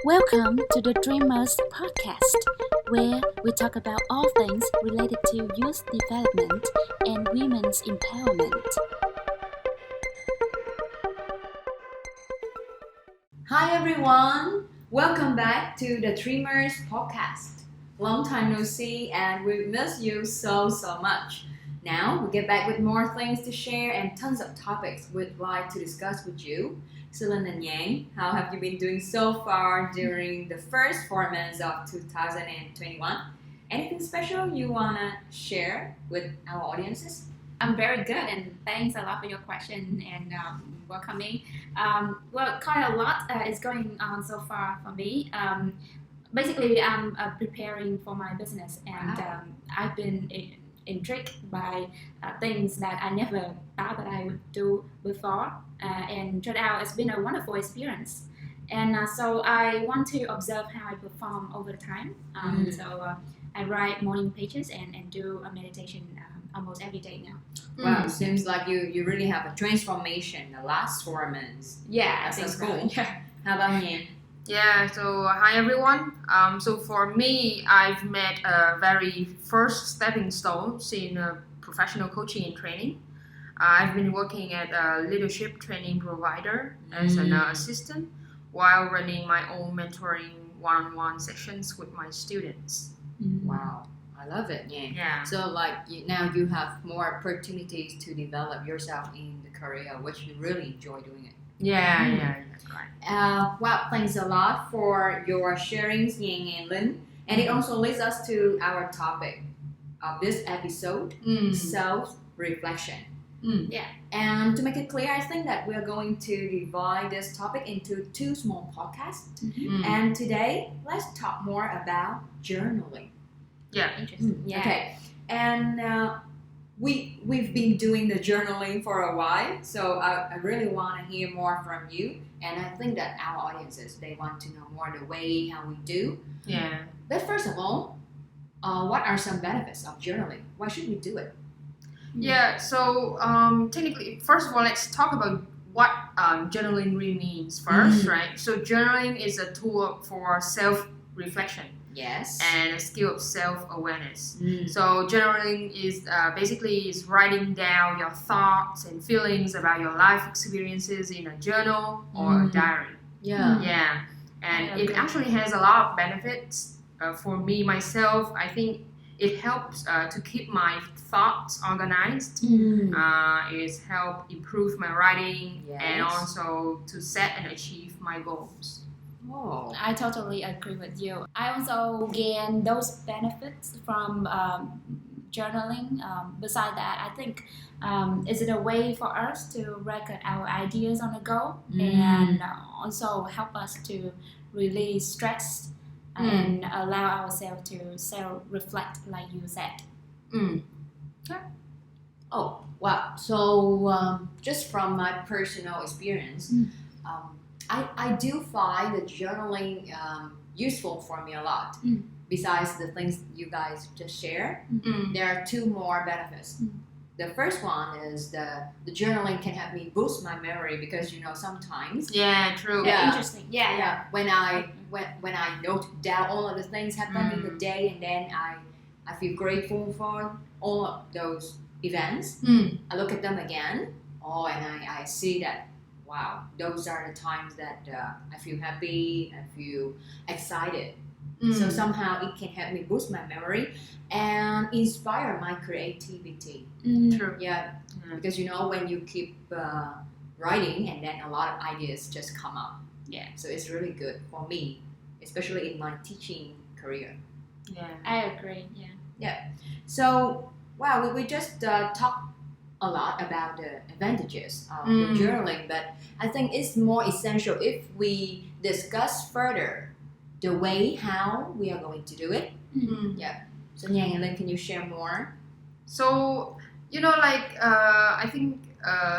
Welcome to the Dreamers Podcast, where we talk about all things related to youth development and women's empowerment. Hi everyone, welcome back to the Dreamers Podcast. Long time no see and we miss you so much. Now we get back with more things to share and tons of topics we'd like to discuss with you. Celine and Yang, how have you been doing so far during the first 4 months of 2021? Anything special you want to share with our audiences? I'm very good, and thanks a lot for your question and welcoming. Well, quite a lot is going on so far for me. Basically, I'm preparing for my business, and Wow. I've been intrigued by things that I never thought that I would do before, and turned out it's been a wonderful experience. And so I want to observe how I perform over time. So I write morning pages and do a meditation almost every day now. Wow, it seems like you really have a transformation the last 4 months. Yeah, That I think sounds so. cool. Yeah. How about Yang? Yeah, so hi everyone. So for me, I've made a very first stepping stones in professional coaching and training. I've been working at a leadership training provider as an assistant while running my own mentoring one-on-one sessions with my students. Wow, I love it, Yang. Yeah. So now you have more opportunities to develop yourself in the career, which you really enjoy doing it. Yeah, that's right. Well, thanks a lot for your sharings, Yang and Lin. And it also leads us to our topic of this episode, self-reflection. Yeah. And to make it clear, I think that we're going to divide this topic into 2 small podcasts. And today, let's talk more about journaling. Yeah. Interesting. Yeah. Okay. And we've been doing the journaling for a while, so I really want to hear more from you. And I think that our audiences, they want to know more the way how we do. Yeah. But first of all, what are some benefits of journaling? Why should we do it? Yeah, so technically, first of all, let's talk about what journaling really means first, right? So journaling is a tool for self-reflection Yes. and a skill of self-awareness. So journaling is basically writing down your thoughts and feelings about your life experiences in a journal or a diary. Yeah. Yeah, and I it agree. actually has a lot of benefits. For me, myself, I think it helps to keep my thoughts organized. It's help improve my writing and Yes. also to set and achieve my goals. Oh. I totally agree with you. I also gain those benefits from journaling. Besides that, I think is it a way for us to record our ideas on the go and also help us to release stress and allow ourselves to self-reflect, like you said. Oh, wow. So, just from my personal experience, I do find the journaling useful for me a lot. Besides the things you guys just shared, there are 2 more benefits. The first one is the journaling can help me boost my memory because sometimes Yeah, true. Yeah. Interesting. Yeah. when I note down all of the things happen in the day and then I feel grateful for all of those events. I look at them again. And I see that wow, those are the times that I feel happy, I feel excited. So somehow it can help me boost my memory and inspire my creativity. True. Yeah, because when you keep writing and then a lot of ideas just come up. Yeah. So it's really good for me, especially in my teaching career. Yeah. I agree. Yeah. So, wow, we just talked a lot about the advantages of the journaling, but I think it's more essential if we discuss further the way how we are going to do it. So Yang and Lin, can you share more? So I think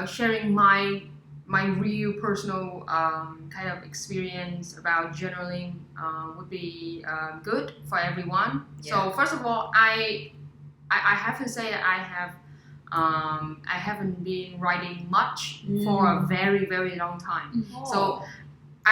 sharing my real personal kind of experience about journaling would be good for everyone. Yeah. So first of all, I have to say that I haven't been writing much for a very long time. So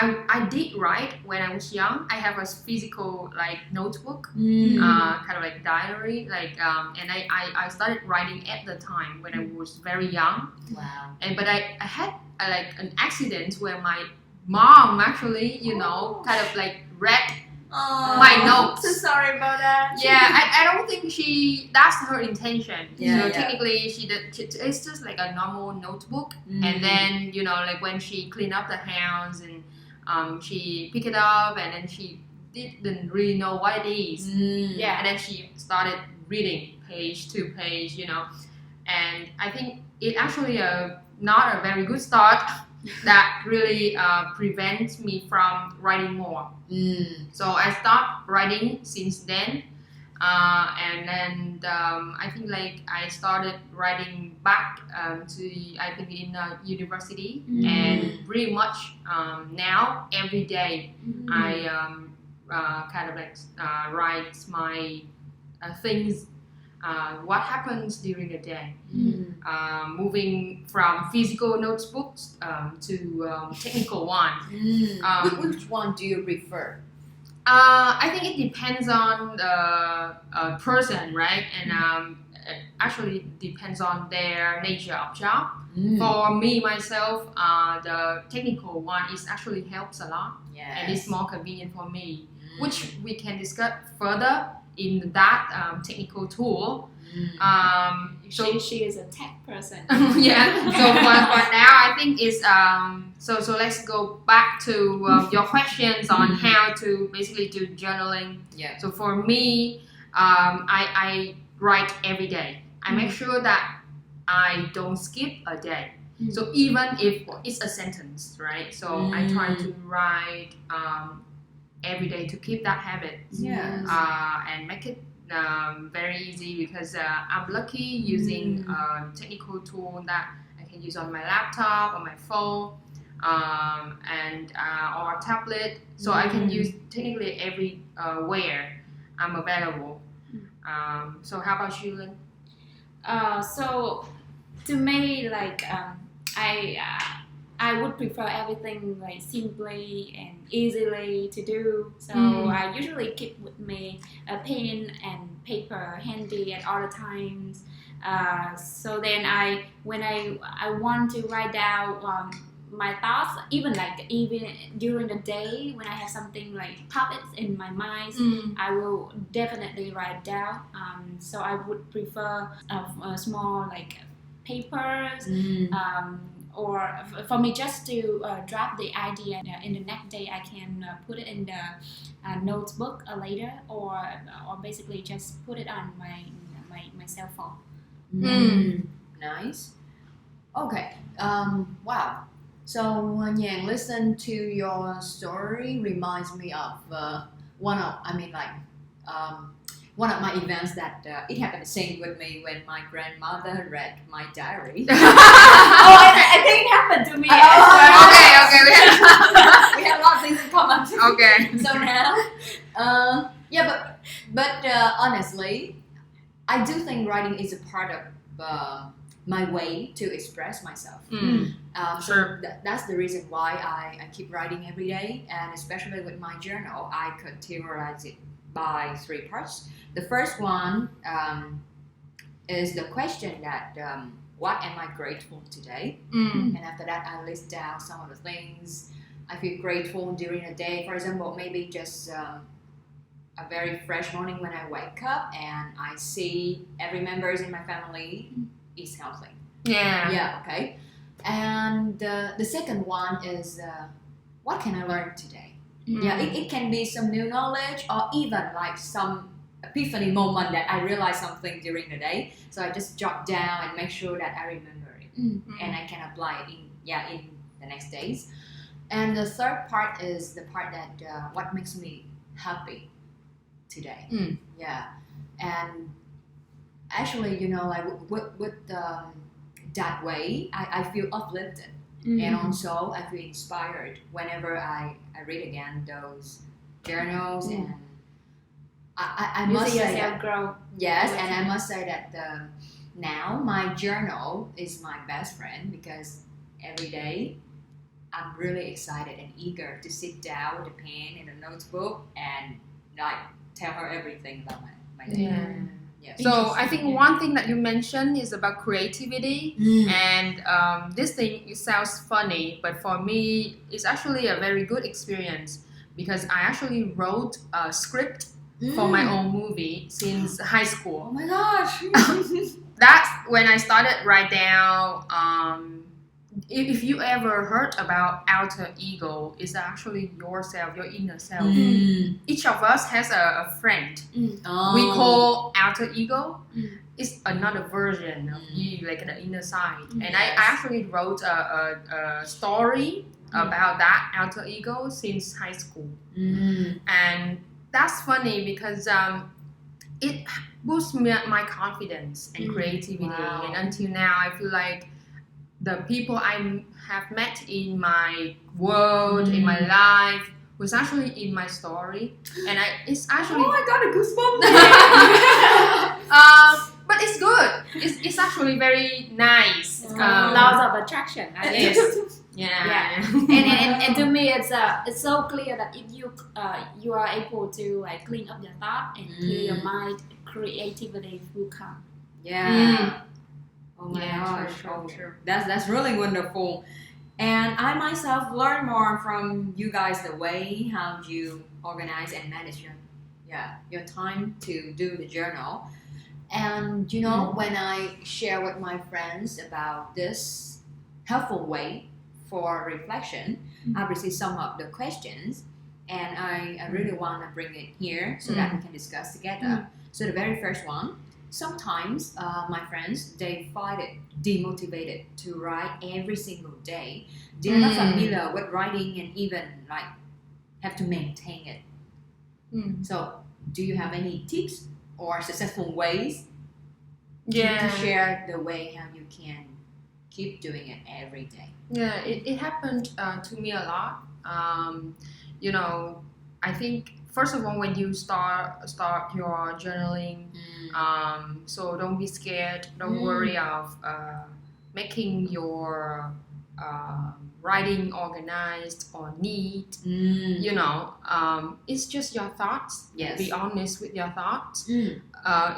I did write when I was young. I have a physical like notebook, kind of like diary, and I started writing at the time when I was very young. Wow. But I had like an accident where my mom actually, kind of like read my notes. So sorry about that. Yeah, I don't think that's her intention. Yeah, So technically, it's just like a normal notebook. And then, like when she cleaned up the house and she picked it up and then she didn't really know what it is. Yeah. And then she started reading page to page, And I think it actually not a very good start that really prevents me from writing more. So I stopped writing since then. And then I think like I started writing back I think in university, and pretty much now every day I kind of like write my things, what happens during the day, moving from physical notebooks to technical one. Which one do you prefer? I think it depends on the person, right? And actually depends on their nature of job. For me, myself, the technical one is actually helps a lot. Yes. And it's more convenient for me, which we can discuss further in that technical tool. So she is a tech person. Yeah. So for now, I think it's so let's go back to your questions on how to basically do journaling. Yeah. So for me, I write every day. I make sure that I don't skip a day. So even if it's a sentence, right? So I try to write every day to keep that habit. Yes. And make it very easy because I'm lucky using a technical tool that I can use on my laptop, on my phone, and or tablet. So I can use technically everywhere I'm available. So how about you, Lynn? So to me, like I would prefer everything like simply and easily to do. So I usually keep with me a pen and paper handy at all the times. So then when I want to write down my thoughts, even during the day when I have something like pop it in my mind, I will definitely write down. So I would prefer a small like papers. Or for me, just to draft the idea in the next day, I can put it in the notebook later, or basically just put it on my cell phone. Nice. Okay. Wow. So Nhàn, listen to your story reminds me of one of my events that it happened the same with me when my grandmother read my diary. I think it happened to me. Okay. We have a lot of things in common. Okay. So now, but honestly, I do think writing is a part of my way to express myself. Sure. So that's the reason why I keep writing every day, and especially with my journal, I categorize it by 3 parts. The first one is the question that what am I grateful today? And after that, I list down some of the things I feel grateful during the day. For example, maybe just a very fresh morning when I wake up and I see every member in my family is healthy. Yeah, okay. And the second one is what can I learn today? Yeah, it can be some new knowledge or even like some epiphany moment that I realize something during the day. So I just jot down and make sure that I remember it and I can apply it in the next days. And the third part is the part that what makes me happy today. Yeah, and actually, like with that way, I feel uplifted. And also I feel inspired whenever I read again those journals, and I must say that, grow. yes, and I must say that now my journal is my best friend because every day I'm really excited and eager to sit down with a pen and a notebook and like tell her everything about my day. Yeah. Yeah. So I think one thing that you mentioned is about creativity, and this thing it sounds funny, but for me, it's actually a very good experience because I actually wrote a script for my own movie since high Oh school. my gosh. That's when I started write down. If you ever heard about alter ego, it's actually yourself, your inner self. Each of us has a friend Oh. we call alter ego. It's another version of you, like the inner side. And I actually wrote a story about that alter ego since high school. And that's funny because it boosts my confidence and creativity. Wow. And until now, I feel like the people I have met in my world, in my life, was actually in my story. And it's actually... Oh, I got a goosebump. but it's good. It's actually very nice. It's got lots of attraction. I guess. Yeah. And to me, it's so clear that if you are able to like clean up your thought and clear your mind, creativity will come. Yeah. Oh my Yeah, gosh. sure. That's really wonderful. And I myself learned more from you guys the way how you organize and manage your time to do the journal. And you know, when I share with my friends about this helpful way for reflection, I've received some of the questions, and I really want to bring it here so that we can discuss together. So the very first one, sometimes my friends, they find it demotivated to write every single day. They're not familiar with writing and even like have to maintain it. So do you have any tips or successful ways to share the way how you can keep doing it every day? Yeah, it happened to me a lot. You know, I think first of all, when you start your journaling, so don't be scared. Don't worry of making your writing organized or neat. You know, it's just your thoughts. Yes. Be honest with your thoughts.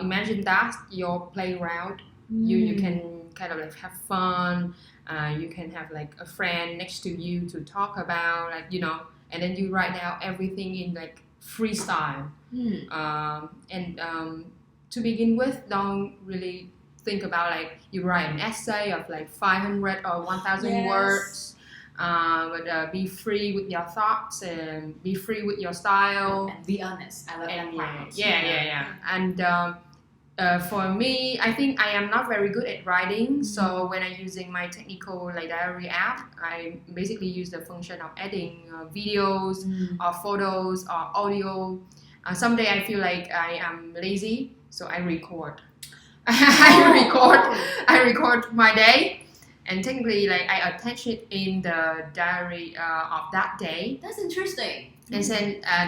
Imagine that your playground. You can kind of like have fun. You can have like a friend next to you to talk about, like, you know, and then you write down everything in like freestyle. To begin with, don't really think about like you write an essay of like 500 or 1,000 words. But be free with your thoughts and be free with your style. And be honest. I love that part. Yeah. And for me, I think I am not very good at writing. So when I'm using my technical like diary app, I basically use the function of adding videos or photos or audio. Someday I feel like I am lazy, so I record. I record my day, and technically like I attach it in the diary of that day. That's interesting. And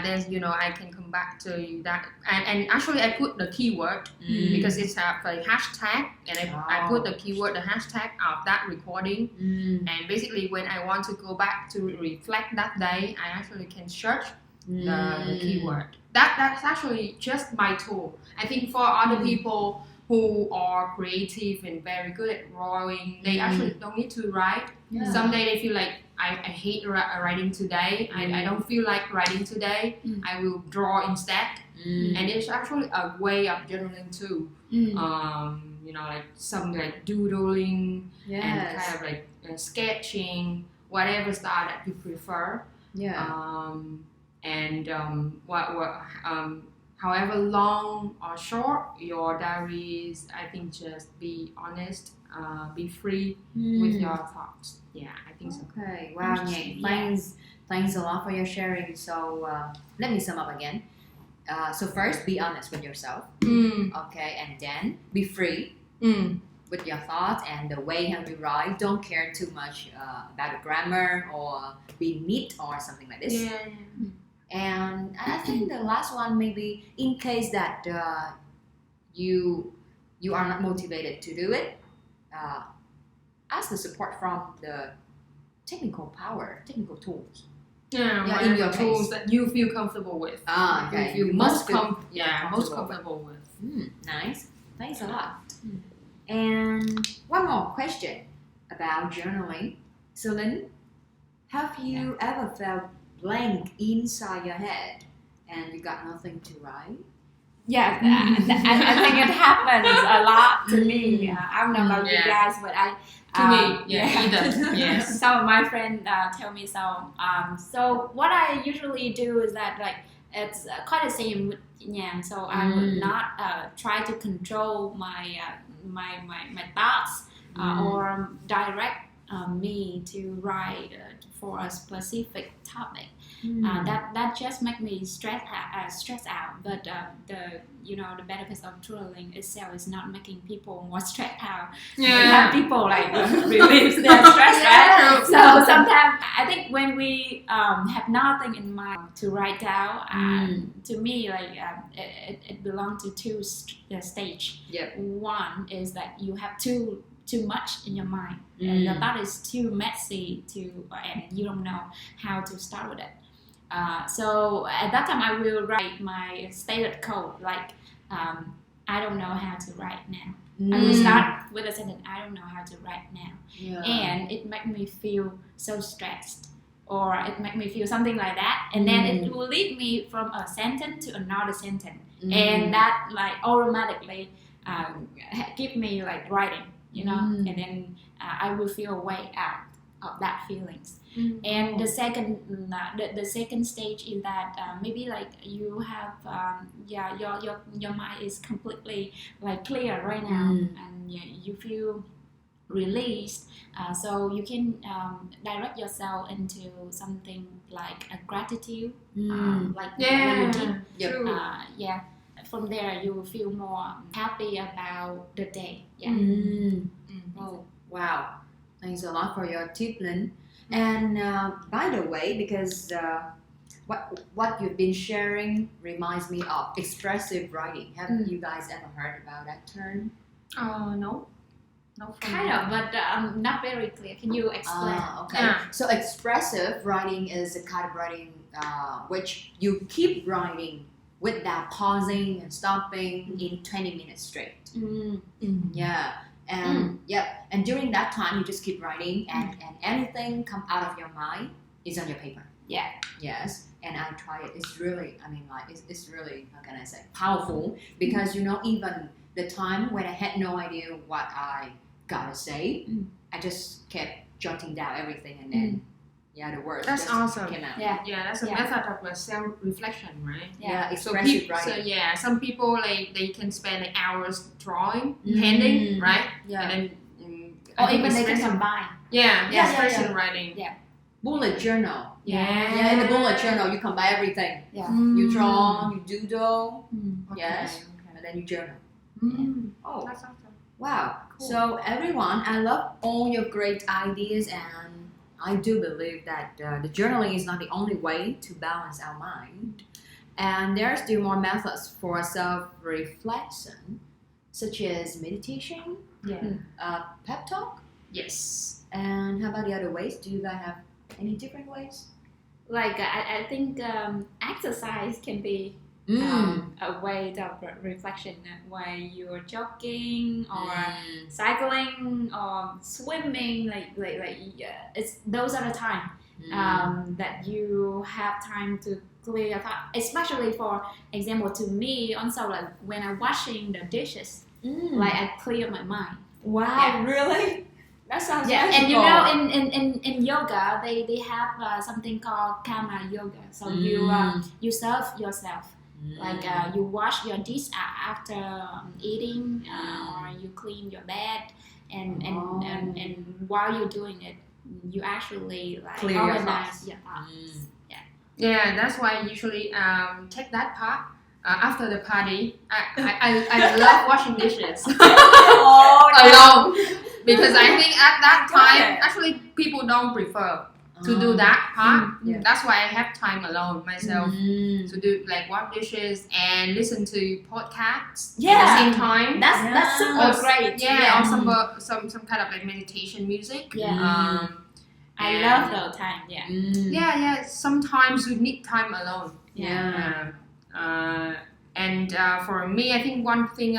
then you know I can come back to you that and actually I put the keyword because it's a hashtag, and I put the keyword, the hashtag of that recording, and basically when I want to go back to reflect that day, I actually can search the keyword. That's actually just my tool. I think for other people who are creative and very good at drawing, they actually don't need to write. Someday they feel like I hate writing today. I don't feel like writing today. I will draw instead. And it's actually a way of journaling too. You know, like some like doodling and kind of like sketching, whatever style that you prefer. However long or short your diaries, I think just be honest, be free with your thoughts. Yeah, I think so. Okay, wow, thanks a lot for your sharing. So let me sum up again. So first, be honest with yourself. Okay, and then be free with your thoughts and the way how you write. Don't care too much about the grammar or being neat or something like this. And I think the last one, maybe in case that you are not motivated to do it, ask the support from the technical tools. Yeah, in your tools case. that you feel comfortable with. Okay. You feel most comfortable with. Nice. Thanks a lot. And one more question about journaling. Celine, have you ever felt blank inside your head and you got nothing to write? Yeah, I think it happens a lot to me. I don't know about you guys, but Either. Yes. Some of my friends tell me so. So what I usually do is that it's quite the same with Nhàn. So I would not try to control my thoughts or direct me to write for a specific topic. That just make me stress out. But the benefits of journaling itself is not making people more stressed out. Have people release their stress, right? So sometimes I think when we have nothing in mind to write down, to me it belongs to two stages. Yep. One is that you have too much in your mind, and your thought is too messy and you don't know how to start with it. So at that time I will write my stated code I don't know how to write now. I will start with a sentence, I don't know how to write now. And it makes me feel so stressed, or it makes me feel something like that, and then it will lead me from a sentence to another sentence, and that automatically give me writing, and then I will feel a way out of that feelings. And the second stage is that maybe you have your mind is completely clear right now, and you feel released, so you can direct yourself into something like a gratitude, routine. From there you will feel more happy about the day. Oh, wow, thanks a lot for your tip, Lynn. And by the way, because what you've been sharing reminds me of expressive writing. Have you guys ever heard about that term? No. Kind of, but not very clear. Can you explain? Okay. So expressive writing is a kind of writing which you keep writing without pausing and stopping in 20 minutes straight. Yeah. And and during that time you just keep writing, and anything come out of your mind is on your paper. Yes. And I try it. It's really, it's really, how can I say, powerful, because even the time when I had no idea what I gotta say, I just kept jotting down everything, and then the words That's just awesome. came out. That's a method of self-reflection, right? Expressive writing. So some people they can spend hours drawing, painting, right? Yeah. And then Or even they can combine. Expression writing. Bullet journal. Yeah. In the bullet journal you combine everything. You draw, you doodle, yes, and then you journal. Oh, That's awesome. wow. Cool. So everyone, I love all your great ideas, and I do believe that the journaling is not the only way to balance our mind, and there are still more methods for self-reflection, such as meditation, pep talk. Yes. And how about the other ways? Do you guys have any different ways? I think exercise can be a way of reflection, where you're jogging or cycling or swimming, it's those are the time that you have time to clear your thought, especially for example to me also, when I'm washing the dishes, I clear my mind. Wow, really? That sounds and in yoga they have something called karma yoga, so you serve yourself. You wash your dish after eating, or you clean your bed, and while you're doing it, you actually clear organize your thoughts. That's why I usually take that part after the party. I love washing dishes alone, because I think at that time actually people don't prefer to do that part. That's why I have time alone myself to do wash dishes and listen to podcasts at the same time. That's super great. Or some kind of meditation music. I love those time. Yeah. Yeah. Sometimes you need time alone. Yeah. And for me, I think one thing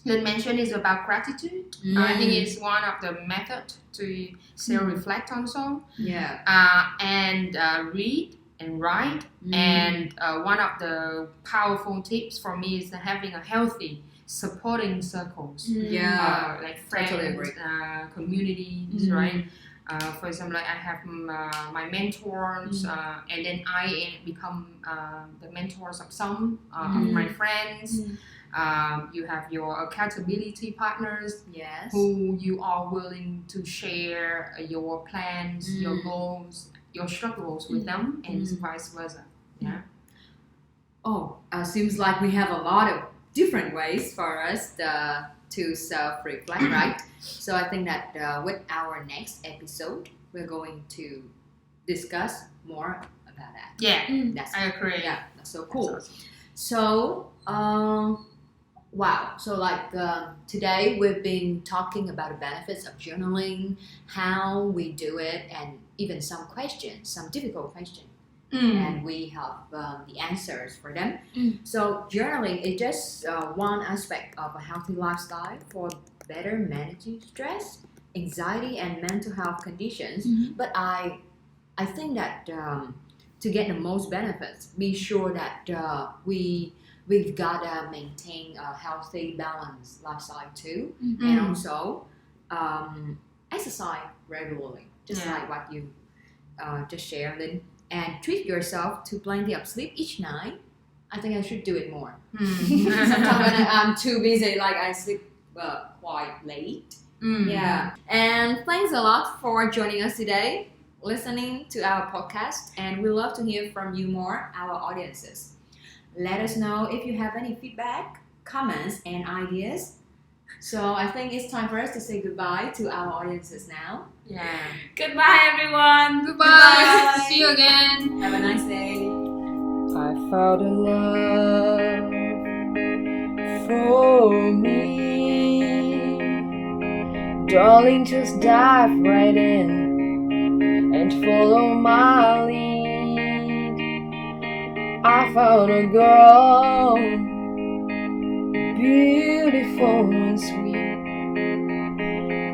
Lynn mentioned is about gratitude. I think it's one of the methods to self-reflect also. Yeah. And read and write. And one of the powerful tips for me is having a healthy supporting circles. Yeah. Like friends, Totally agree. communities, right? For example, like I have my mentors, and then I become the mentors of some of my friends. You have your accountability partners, Yes. who you are willing to share your plans, your goals, your struggles with them, and vice versa. Yeah. Oh, seems like we have a lot of different ways for us to self-reflect, right? So I think that with our next episode, we're going to discuss more about that. Yeah, That's, I agree. yeah, that's so cool. That's awesome. So, wow. So like today we've been talking about the benefits of journaling, how we do it, and even some questions, some difficult questions. And we have the answers for them. So journaling is just one aspect of a healthy lifestyle for better managing stress, anxiety, and mental health conditions. But I think that to get the most benefits, be sure that we've gotta maintain a healthy, balanced lifestyle too, and also exercise regularly, just like what you just shared, Lynn. And treat yourself to plenty of sleep each night. I think I should do it more. Sometimes when I'm too busy, like I sleep quite late. Yeah. And thanks a lot for joining us today, listening to our podcast. And we love to hear from you more, our audiences. Let us know if you have any feedback, comments, and ideas. So I think it's time for us to say goodbye to our audiences now. Yeah. Goodbye, everyone. Goodbye. See you again. Have a nice day. I found a love for me. Darling, just dive right in and follow my lead. I found a girl, beautiful and sweet.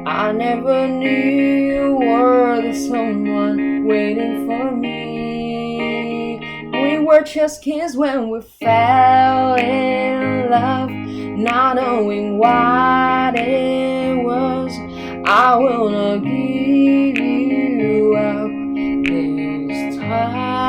I never knew you were the someone waiting for me. We were just kids when we fell in love, not knowing what it was. I will not give you up this time.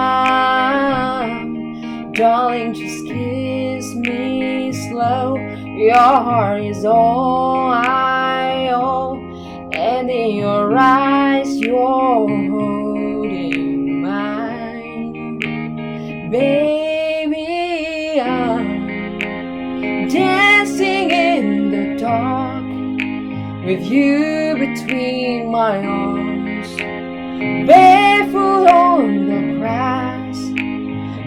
Darling, just kiss me slow. Your heart is all I own, and in your eyes you're holding mine. Baby, I'm dancing in the dark with you between my arms, barefoot on the grass,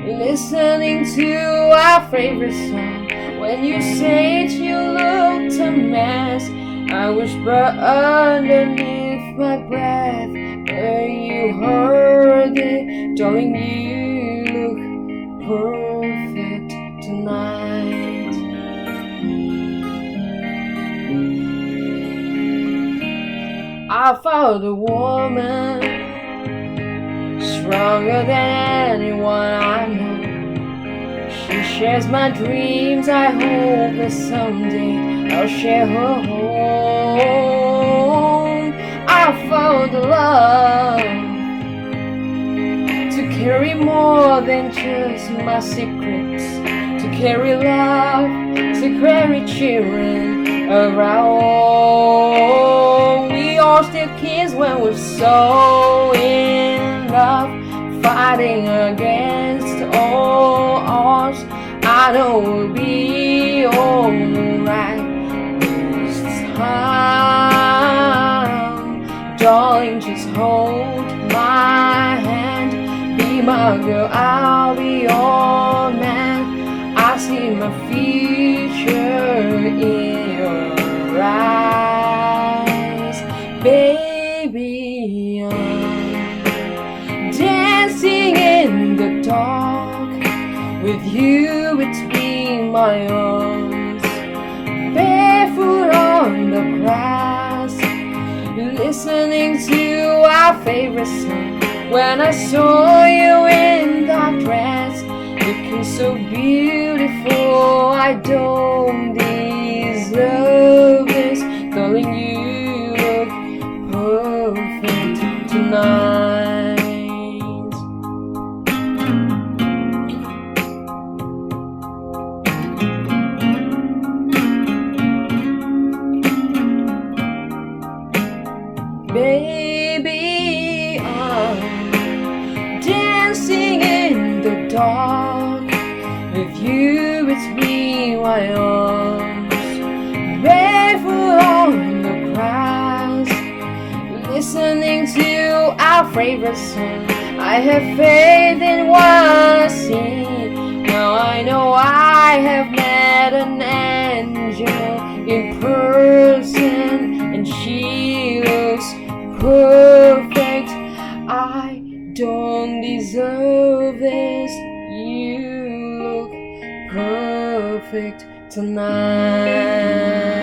listening to our favorite song. When you said you looked a mess, I whisper underneath my breath, but you heard it. Darling, you look perfect tonight. I found a woman stronger than anyone I know. She shares my dreams. I hope that someday I'll share her home. I found a love to carry more than just my secrets, to carry love, to carry children of our own. We are still kids when we're so in love, fighting against all odds. I know we'll be alright this time. Darling, just hold my hand, be my girl, I'll be your man. I see my future in your eyes, baby. with you between my arms, barefoot on the grass, listening to our favorite song. When I saw you in that dress, looking so beautiful, I don't deserve this. Darling, you look perfect tonight. Baby, I'm dancing in the dark with you between my arms, barefoot on the grass, listening to our favorite song. I have faith in what I see. Now I know I have met an angel in person, and she looks perfect. I don't deserve this. You look perfect tonight.